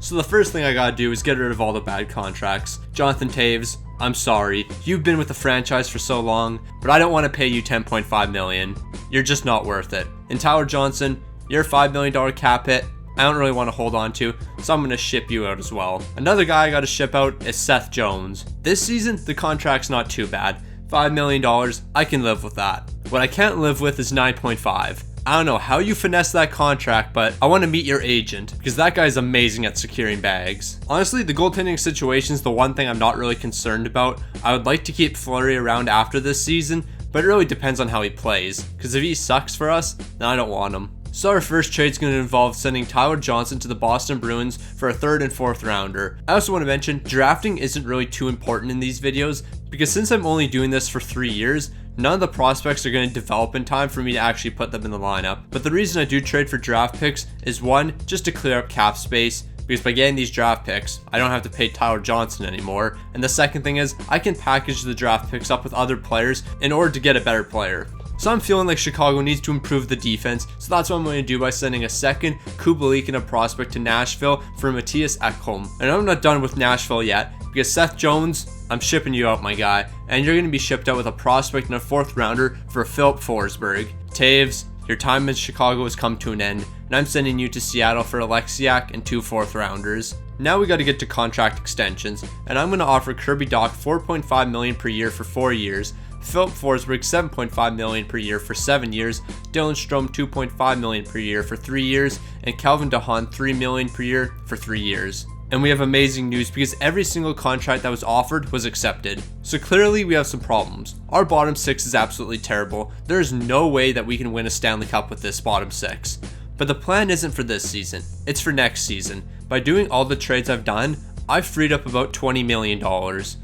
So the first thing I gotta do is get rid of all the bad contracts. Jonathan Toews, I'm sorry. You've been with the franchise for so long, but I don't want to pay you $10.5 million. You're just not worth it. And Tyler Johnson, your $5 million cap hit, I don't really want to hold on to, so I'm going to ship you out as well. Another guy I got to ship out is Seth Jones. This season, the contract's not too bad. $5 million, I can live with that. What I can't live with is 9.5. I don't know how you finesse that contract, but I want to meet your agent because that guy's amazing at securing bags. Honestly, the goaltending situation is the one thing I'm not really concerned about. I would like to keep Fleury around after this season, but it really depends on how he plays, because if he sucks for us, then I don't want him. So our first trade is going to involve sending Tyler Johnson to the Boston Bruins for a 3rd and 4th rounder. I also want to mention, drafting isn't really too important in these videos, because since I'm only doing this for 3 years, none of the prospects are going to develop in time for me to actually put them in the lineup. But the reason I do trade for draft picks is 1, just to clear up cap space, because by getting these draft picks, I don't have to pay Tyler Johnson anymore. And the second thing is, I can package the draft picks up with other players in order to get a better player. So I'm feeling like Chicago needs to improve the defense, so that's what I'm going to do by sending a second Kubalik and a prospect to Nashville for Mattias Ekholm. And I'm not done with Nashville yet, because Seth Jones, I'm shipping you out, my guy, and you're going to be shipped out with a prospect and a 4th rounder for Philip Forsberg. Toews, your time in Chicago has come to an end, and I'm sending you to Seattle for Alexiak and 2 4th rounders. Now we got to get to contract extensions, and I'm going to offer Kirby Dach $4.5 million per year for 4 years, Philip Forsberg $7.5 million per year for 7 years, Dylan Strome $2.5 million per year for 3 years, and Calvin DeHaan $3 million per year for 3 years. And we have amazing news because every single contract that was offered was accepted. So clearly we have some problems. Our bottom 6 is absolutely terrible. There is no way that we can win a Stanley Cup with this bottom 6. But the plan isn't for this season, it's for next season. By doing all the trades I've done, I've freed up about $20 million.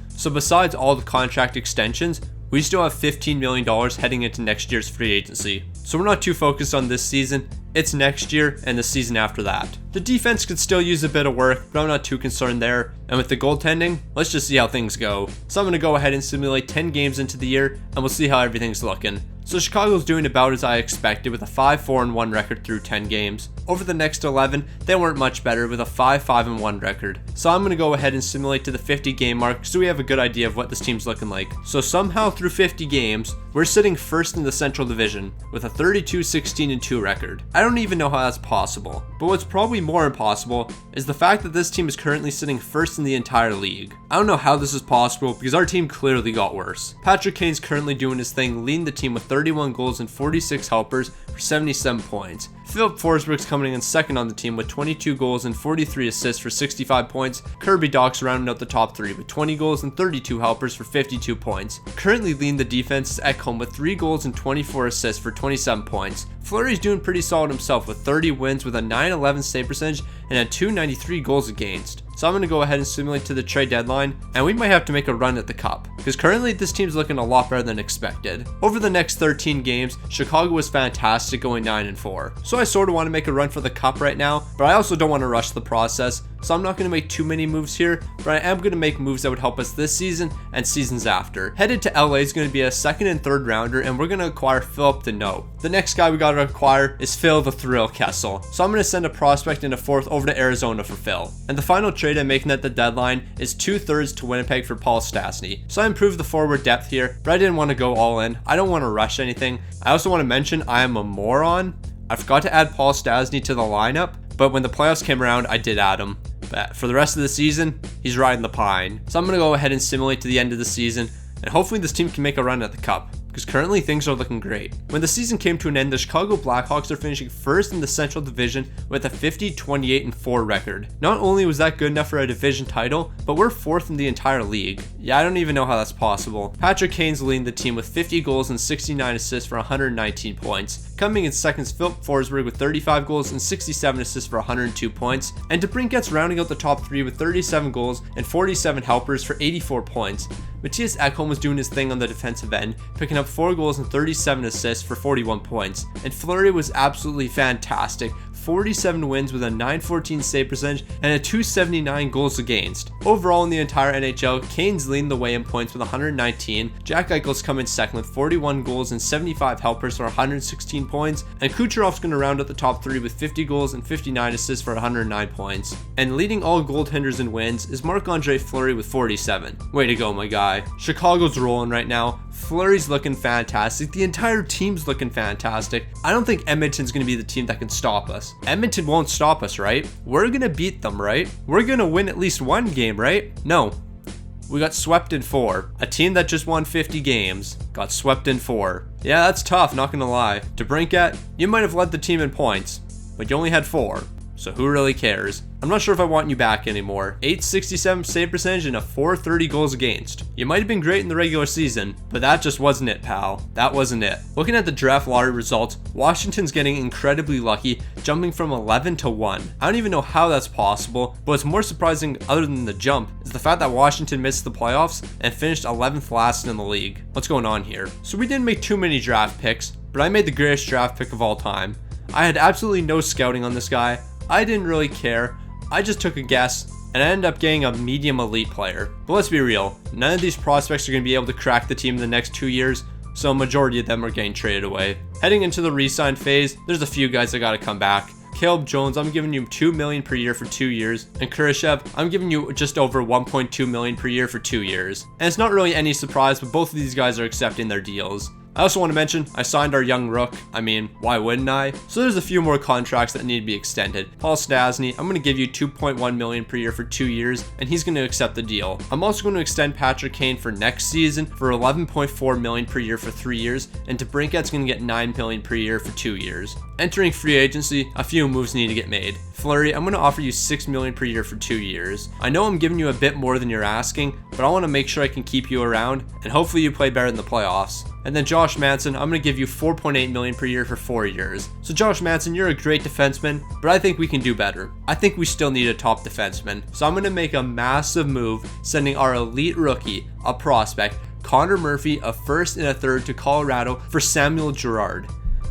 So besides all the contract extensions, we still have $15 million heading into next year's free agency. So we're not too focused on this season, it's next year and the season after that. The defense could still use a bit of work, but I'm not too concerned there. And with the goaltending, let's just see how things go. So I'm going to go ahead and simulate 10 games into the year, and we'll see how everything's looking. So Chicago's doing about as I expected with a 5-4-1 record through 10 games. Over the next 11, they weren't much better with a 5-5-1 record. So I'm going to go ahead and simulate to the 50 game mark so we have a good idea of what this team's looking like. So somehow through 50 games, we're sitting first in the Central Division with a 32-16-2 record. I don't even know how that's possible, but what's probably more impossible is the fact that this team is currently sitting first in the entire league. I don't know how this is possible because our team clearly got worse. Patrick Kane's currently doing his thing, leading the team with 31 goals and 46 helpers for 77 points. Philip Forsberg's coming in second on the team with 22 goals and 43 assists for 65 points. Kirby Dach's rounding out the top 3 with 20 goals and 32 helpers for 52 points. Currently leading the defense is Ekholm with 3 goals and 24 assists for 27 points. Fleury's doing pretty solid himself with 30 wins with a .911 save percentage and a .293 goals against. So I'm going to go ahead and simulate to the trade deadline, and we might have to make a run at the cup, because currently this team's looking a lot better than expected. Over the next 13 games, Chicago was fantastic going 9-4. So I sort of want to make a run for the cup right now, but I also don't want to rush the process. So I'm not going to make too many moves here, but I am going to make moves that would help us this season and seasons after. Headed to LA is going to be a 2nd and 3rd rounder, and we're going to acquire Philip Deneau. The next guy we got to acquire is Phil the Thrill Kessel. So I'm going to send a prospect and a 4th over to Arizona for Phil. And the final trade I'm making at the deadline is 2/3 to Winnipeg for Paul Stastny. So I improved the forward depth here, but I didn't want to go all in. I don't want to rush anything. I also want to mention I am a moron. I forgot to add Paul Stastny to the lineup, but when the playoffs came around, I did add him. But for the rest of the season, he's riding the pine. So I'm going to go ahead and simulate to the end of the season, and hopefully this team can make a run at the cup, because currently things are looking great. When the season came to an end, the Chicago Blackhawks are finishing first in the Central Division with a 50-28-4 record. Not only was that good enough for a division title, but we're 4th in the entire league. Yeah, I don't even know how that's possible. Patrick Kane's leading the team with 50 goals and 69 assists for 119 points. Coming in second is Philip Forsberg with 35 goals and 67 assists for 102 points. And DeBrincat's rounding out the top 3 with 37 goals and 47 helpers for 84 points. Mattias Ekholm was doing his thing on the defensive end, picking up 4 goals and 37 assists for 41 points. And Fleury was absolutely fantastic. 47 wins with a .914 save percentage and a .279 goals against. Overall in the entire NHL, Kane's leading the way in points with 119, Jack Eichel's come in second with 41 goals and 75 helpers for 116 points, and Kucherov's going to round out the top 3 with 50 goals and 59 assists for 109 points. And leading all goaltenders in wins is Marc-Andre Fleury with 47. Way to go, my guy. Chicago's rolling right now. Fleury's looking fantastic. The entire team's looking fantastic. I don't think Edmonton's going to be the team that can stop us. Edmonton won't stop us, right? We're going to beat them, right? We're going to win at least one game, right? No. We got swept in 4. A team that just won 50 games got swept in 4. Yeah, that's tough, not gonna lie. DeBrincat, you might have led the team in points, but you only had 4. So who really cares? I'm not sure if I want you back anymore. .867 save percentage and a .430 goals against. You might have been great in the regular season, but that just wasn't it, pal. That wasn't it. Looking at the draft lottery results, Washington's getting incredibly lucky, jumping from 11 to 1. I don't even know how that's possible, but what's more surprising other than the jump is the fact that Washington missed the playoffs and finished 11th last in the league. What's going on here? So we didn't make too many draft picks, but I made the greatest draft pick of all time. I had absolutely no scouting on this guy. I didn't really care. I just took a guess and I ended up getting a medium elite player. But let's be real, none of these prospects are going to be able to crack the team in the next 2 years, so a majority of them are getting traded away. Heading into the re-sign phase, there's a few guys that got to come back. Caleb Jones, I'm giving you $2 million per year for 2 years, and Kurashev, I'm giving you just over $1.2 million per year for 2 years. And it's not really any surprise, but both of these guys are accepting their deals. I also want to mention, I signed our young rook. I mean, why wouldn't I? So there's a few more contracts that need to be extended. Paul Stastny, I'm going to give you $2.1 million per year for 2 years, and he's going to accept the deal. I'm also going to extend Patrick Kane for next season for $11.4 million per year for 3 years, and DeBrincat's going to get $9 million per year for 2 years. Entering free agency, a few moves need to get made. Fleury, I'm going to offer you $6 million per year for 2 years. I know I'm giving you a bit more than you're asking, but I want to make sure I can keep you around, and hopefully you play better in the playoffs. And then Josh Manson, I'm going to give you $4.8 million per year for 4 years. So Josh Manson, you're a great defenseman, but I think we can do better. I think we still need a top defenseman. So I'm going to make a massive move, sending our elite rookie, a prospect, Connor Murphy, a first and a third to Colorado for Samuel Girard.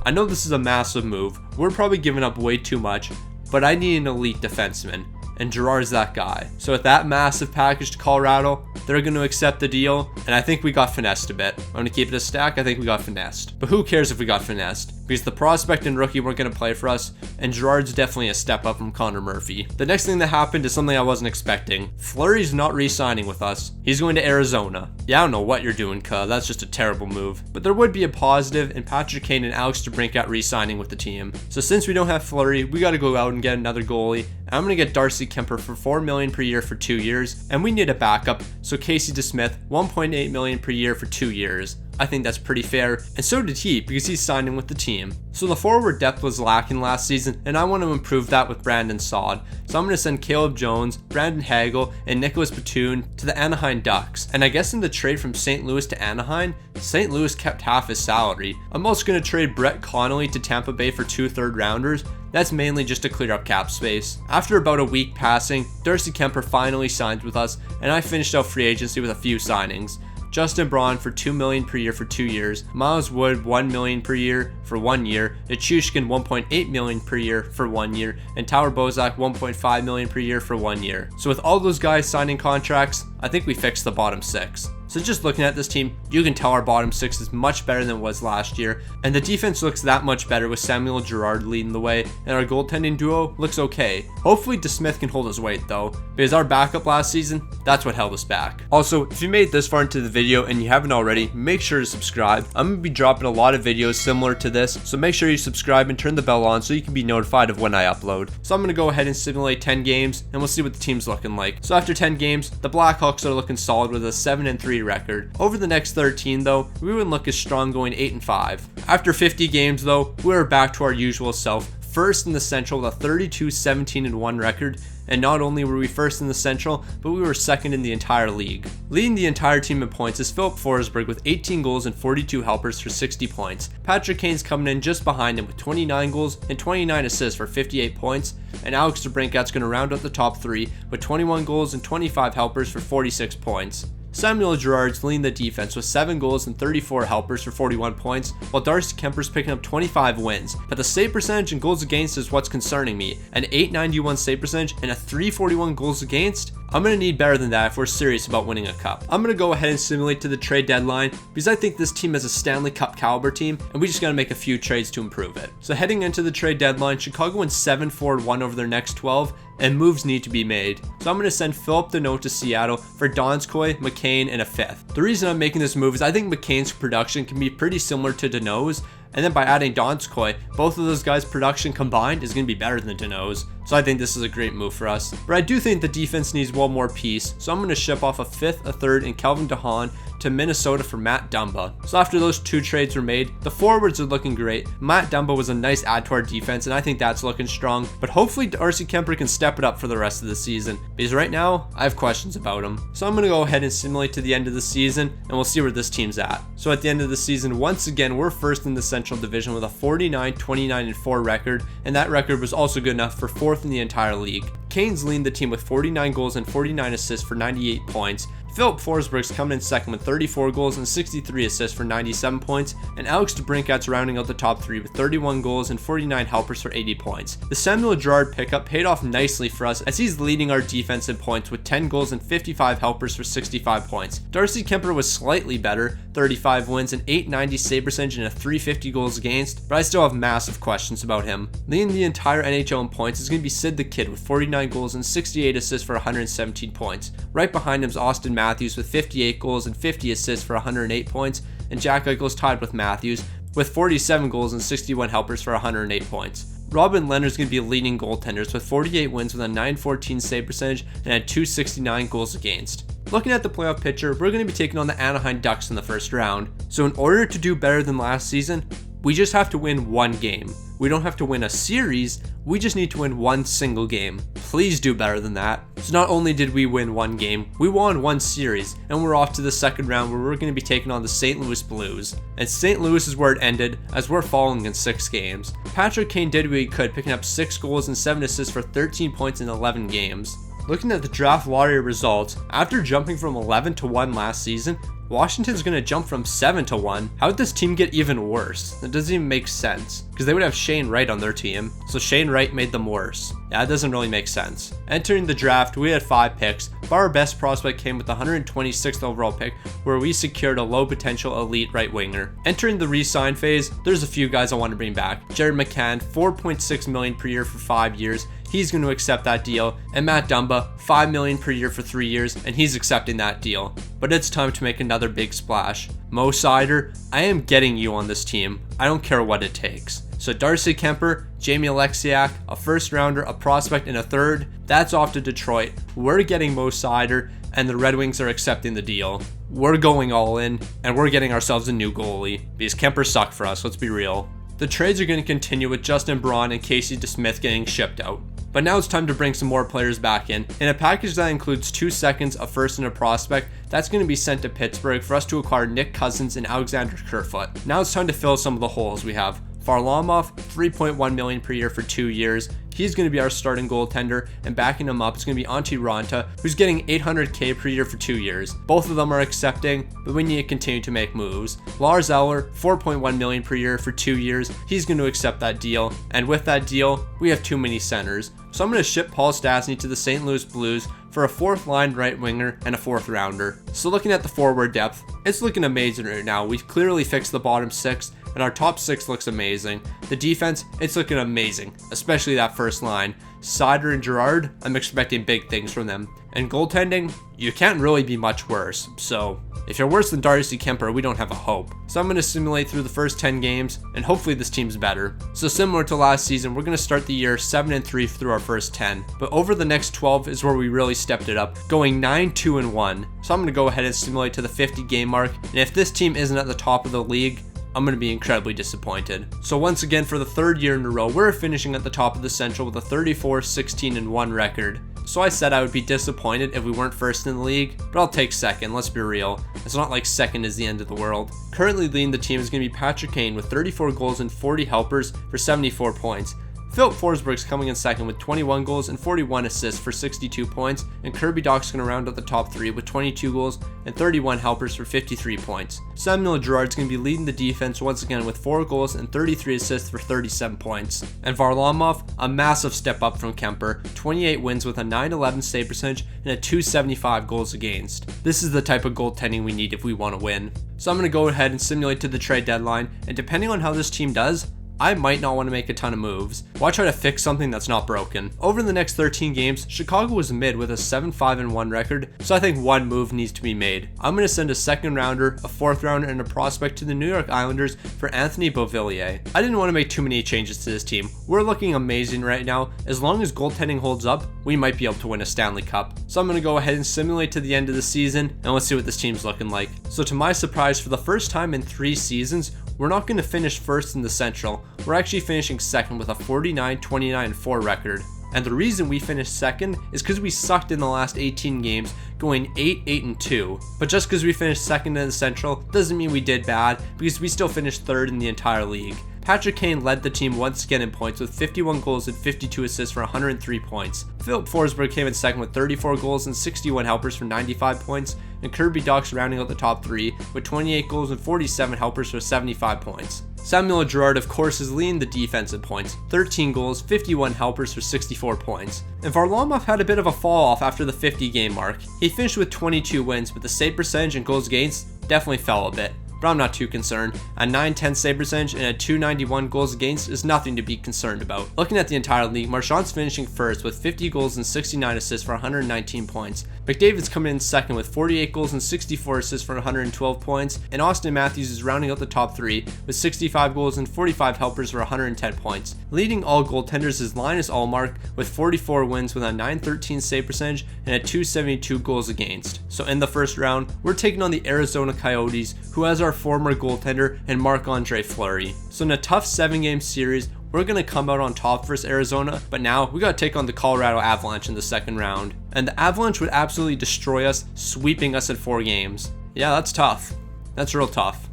I know this is a massive move. We're probably giving up way too much, but I need an elite defenseman, and Girard's that guy. So with that massive package to Colorado, they're going to accept the deal, and I think we got finessed a bit. I'm going to keep it a stack. I think we got finessed. But who cares if we got finessed? Because the prospect and rookie weren't going to play for us, and Girard's definitely a step up from Connor Murphy. The next thing that happened is something I wasn't expecting. Fleury's not re-signing with us. He's going to Arizona. Yeah, I don't know what you're doing, cuz. That's just a terrible move. But there would be a positive in Patrick Kane and Alex DeBrincat re-signing with the team. So since we don't have Fleury, we got to go out and get another goalie. I'm going to get Darcy Kemper for $4 million per year for 2 years, and we need a backup, so Casey DeSmith, $1.8 million per year for 2 years. I think that's pretty fair, and so did he because he's signing with the team. So the forward depth was lacking last season, and I want to improve that with Brandon Saad. So I'm going to send Caleb Jones, Brandon Hagel, and Nicholas Batum to the Anaheim Ducks. And I guess in the trade from St. Louis to Anaheim, St. Louis kept half his salary. I'm also going to trade Brett Connolly to Tampa Bay for 2 third-rounders. That's mainly just to clear up cap space. After about a week passing, Darcy Kemper finally signed with us, and I finished out free agency with a few signings. Justin Braun for $2 million per year for 2 years, Miles Wood $1 million per year for 1 year, Nichushkin $1.8 million per year for 1 year, and Tyler Bozak $1.5 million per year for 1 year. So with all those guys signing contracts, I think we fixed the bottom 6. So just looking at this team, you can tell our bottom 6 is much better than it was last year, and the defense looks that much better with Samuel Girard leading the way, and our goaltending duo looks okay. Hopefully DeSmith can hold his weight though, because our backup last season, that's what held us back. Also, if you made it this far into the video and you haven't already, make sure to subscribe. I'm going to be dropping a lot of videos similar to this, so make sure you subscribe and turn the bell on so you can be notified of when I upload. So I'm going to go ahead and simulate 10 games, and we'll see what the team's looking like. So after 10 games, the Blackhawks are looking solid with a 7-3 record. Over the next 13 though, we wouldn't look as strong going 8-5. After 50 games though, we were back to our usual self, first in the Central with a 32-17-1 record, and not only were we first in the Central, but we were second in the entire league. Leading the entire team in points is Philip Forsberg with 18 goals and 42 helpers for 60 points. Patrick Kane's coming in just behind him with 29 goals and 29 assists for 58 points, and Alex DeBrincat's going to round out the top 3 with 21 goals and 25 helpers for 46 points. Samuel Girard's leading the defense with 7 goals and 34 helpers for 41 points, while Darcy Kemper's picking up 25 wins. But the save percentage and goals against is what's concerning me. An .891 save percentage and a .341 goals against? I'm going to need better than that if we're serious about winning a cup. I'm going to go ahead and simulate to the trade deadline because I think this team is a Stanley Cup caliber team and we just got to make a few trades to improve it. So heading into the trade deadline, Chicago wins 7-4-1 over their next 12 and moves need to be made. So I'm going to send Philip Deneau to Seattle for Donskoy, McCain, and a 5th. The reason I'm making this move is I think McCain's production can be pretty similar to Deneau's, and then by adding Donskoy, both of those guys' production combined is going to be better than Deneau's. So I think this is a great move for us. But I do think the defense needs one more piece, so I'm going to ship off a 5th, a 3rd, and Kelvin DeHaan to Minnesota for Matt Dumba. So after those 2 trades were made, the forwards are looking great. Matt Dumba was a nice add to our defense, and I think that's looking strong. But hopefully Darcy Kemper can step it up for the rest of the season, because right now, I have questions about him. So I'm going to go ahead and simulate to the end of the season, and we'll see where this team's at. So at the end of the season, once again, we're first in the Central Division with a 49-29-4 record, and that record was also good enough for 4th in the entire league. Kane's leading the team with 49 goals and 49 assists for 98 points. Philip Forsberg's coming in second with 34 goals and 63 assists for 97 points, and Alex DeBrincat's rounding out the top 3 with 31 goals and 49 helpers for 80 points. The Samuel Girard pickup paid off nicely for us as he's leading our defense in points with 10 goals and 55 helpers for 65 points. Darcy Kemper was slightly better, 35 wins, an .890 save percentage, and a .350 goals against, but I still have massive questions about him. Leading the entire NHL in points is going to be Sid the Kid with 49 goals and 68 assists for 117 points. Right behind him is Austin Matthews with 58 goals and 50 assists for 108 points, and Jack Eichel's tied with Matthews with 47 goals and 61 helpers for 108 points. Robin Leonard's going to be leading goaltenders with 48 wins with a .914 save percentage and a .269 goals against. Looking at the playoff picture, we're going to be taking on the Anaheim Ducks in the first round. So in order to do better than last season, we just have to win one game. We don't have to win a series, we just need to win one single game. Please do better than that. So not only did we win one game, we won one series, and we're off to the second round where we're going to be taking on the St. Louis Blues. And St. Louis is where it ended, as we're falling in 6 games. Patrick Kane did what he could, picking up 6 goals and 7 assists for 13 points in 11 games. Looking at the draft lottery results, after jumping from 11-1 last season, Washington's going to jump from 7-1. How would this team get even worse? That doesn't even make sense, because they would have Shane Wright on their team, so Shane Wright made them worse. Yeah, it doesn't really make sense. Entering the draft, we had 5 picks, but our best prospect came with the 126th overall pick, where we secured a low potential elite right winger. Entering the re-sign phase, there's a few guys I want to bring back. Jared McCann, $4.6 million per year for 5 years. He's going to accept that deal, and Matt Dumba, $5 million per year for 3 years, and he's accepting that deal. But it's time to make another big splash. Mo Seider, I am getting you on this team. I don't care what it takes. So Darcy Kemper, Jamie Alexiak, a first rounder, a prospect, and a third, that's off to Detroit. We're getting Mo Seider, and the Red Wings are accepting the deal. We're going all in, and we're getting ourselves a new goalie, because Kemper sucked for us, let's be real. The trades are going to continue with Justin Braun and Casey DeSmith getting shipped out. But now it's time to bring some more players back in a package that includes 2 seconds, a first, and a prospect. That's going to be sent to Pittsburgh for us to acquire Nick Cousins and Alexander Kerfoot. Now it's time to fill some of the holes we have. Varlamov, $3.1 million per year for 2 years. He's going to be our starting goaltender, and backing him up is going to be Antti Ranta, who's getting $800K per year for 2 years. Both of them are accepting, but we need to continue to make moves. Lars Eller, $4.1 million per year for 2 years. He's going to accept that deal, and with that deal, we have too many centers. So I'm going to ship Paul Stastny to the St. Louis Blues for a 4th line right winger and a 4th rounder. So looking at the forward depth, it's looking amazing right now. We've clearly fixed the bottom 6, and our top 6 looks amazing. The defense, it's looking amazing, especially that first line. Seider and Girard, I'm expecting big things from them. And goaltending, you can't really be much worse. So if you're worse than Darcy Kemper, we don't have a hope. So I'm going to simulate through the first 10 games, and hopefully this team's better. So similar to last season, we're going to start the year 7-3 through our first 10. But over the next 12 is where we really stepped it up, going 9-2-1. So I'm going to go ahead and simulate to the 50 game mark. And if this team isn't at the top of the league, I'm going to be incredibly disappointed. So once again, for the 3rd year in a row, we're finishing at the top of the Central with a 34-16-1 record. So I said I would be disappointed if we weren't first in the league, but I'll take second, let's be real. It's not like second is the end of the world. Currently leading the team is going to be Patrick Kane with 34 goals and 40 helpers for 74 points. Philip Forsberg's coming in second with 21 goals and 41 assists for 62 points, and Kirby Dach's going to round out the top 3 with 22 goals and 31 helpers for 53 points. Samuel Girard's going to be leading the defense once again with 4 goals and 33 assists for 37 points. And Varlamov, a massive step up from Kemper, 28 wins with a .911 save percentage and a .275 goals against. This is the type of goaltending we need if we want to win. So I'm going to go ahead and simulate to the trade deadline, and depending on how this team does, I might not want to make a ton of moves. Why try to fix something that's not broken? Over the next 13 games, Chicago was mid with a 7-5-1 record, so I think one move needs to be made. I'm going to send a second rounder, a fourth rounder, and a prospect to the New York Islanders for Anthony Beauvillier. I didn't want to make too many changes to this team. We're looking amazing right now. As long as goaltending holds up, we might be able to win a Stanley Cup. So I'm going to go ahead and simulate to the end of the season, and let's see what this team's looking like. So to my surprise, for the first time in 3 seasons, we're not going to finish first in the Central. We're actually finishing second with a 49-29-4 record. And the reason we finished second is because we sucked in the last 18 games, going 8-8-2. But just because we finished second in the Central doesn't mean we did bad, because we still finished third in the entire league. Patrick Kane led the team once again in points with 51 goals and 52 assists for 103 points. Philip Forsberg came in second with 34 goals and 61 helpers for 95 points, and Kirby Dach's rounding out the top 3 with 28 goals and 47 helpers for 75 points. Samuel Girard, of course, is leading the defense in points, 13 goals, 51 helpers for 64 points. And Varlamov had a bit of a fall off after the 50 game mark. He finished with 22 wins, but the save percentage and goals against definitely fell a bit. But I'm not too concerned. A .910 save percentage and a .291 goals against is nothing to be concerned about. Looking at the entire league, Marchand's finishing first with 50 goals and 69 assists for 119 points. McDavid's coming in second with 48 goals and 64 assists for 112 points, and Austin Matthews is rounding out the top 3 with 65 goals and 45 helpers for 110 points. Leading all goaltenders is Linus Ullmark with 44 wins with a .913 save percentage and a .272 goals against. So in the first round, we're taking on the Arizona Coyotes, who has our former goaltender and Marc-Andre Fleury. So in a tough 7-game series, we're going to come out on top versus Arizona, but now we got to take on the Colorado Avalanche in the second round. And the Avalanche would absolutely destroy us, sweeping us in 4 games. Yeah, that's tough. That's real tough.